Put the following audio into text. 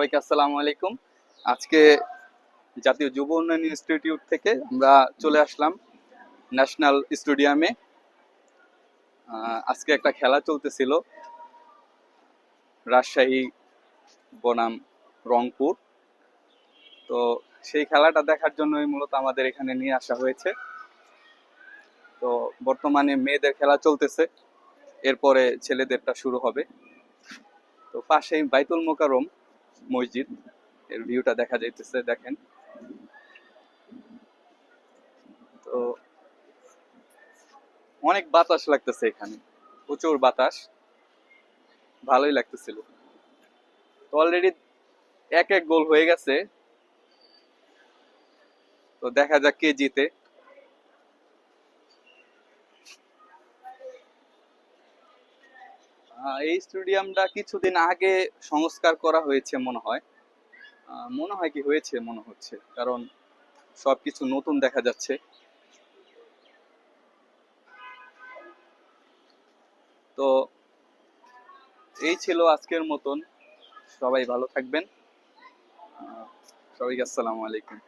সবাইকে আসসালামু আলাইকুম। আজকে জাতীয় যুব উন্নয়ন ইনস্টিটিউট থেকে আমরা চলে আসলাম ন্যাশনাল স্টেডিয়ামে। আজকে একটা খেলা চলতেছিল, রাজশাহী বনাম রংপুর। তো সেই খেলাটা দেখার জন্যই মূলত আমাদের এখানে নিয়ে আসা হয়েছে। তো বর্তমানে মেয়েদের খেলা চলতেছে, এরপরে ছেলেদেরটা শুরু হবে। তো পাশেই বাইতুল মোকাররম মসজিদ, এর ভিউটা দেখা যাইতেছে, দেখেন। তো অনেক বাতাস লাগতেছে এখানে, প্রচুর বাতাস, ভালোই লাগতেছিল। তো অলরেডি এক এক গোল হয়ে গেছে, তো দেখা যাক কে জিতে। এই স্টেডিয়ামটা কিছুদিন আগে সংস্কার করা হয়েছে মনে হয়। মনে হয় কি হয়েছে মনে হচ্ছে, কারণ সবকিছু নতুন দেখা যাচ্ছে। তো এই ছিল আজকের মতন। সবাই ভালো থাকবেন। সবাইকে আসসালামু আলাইকুম।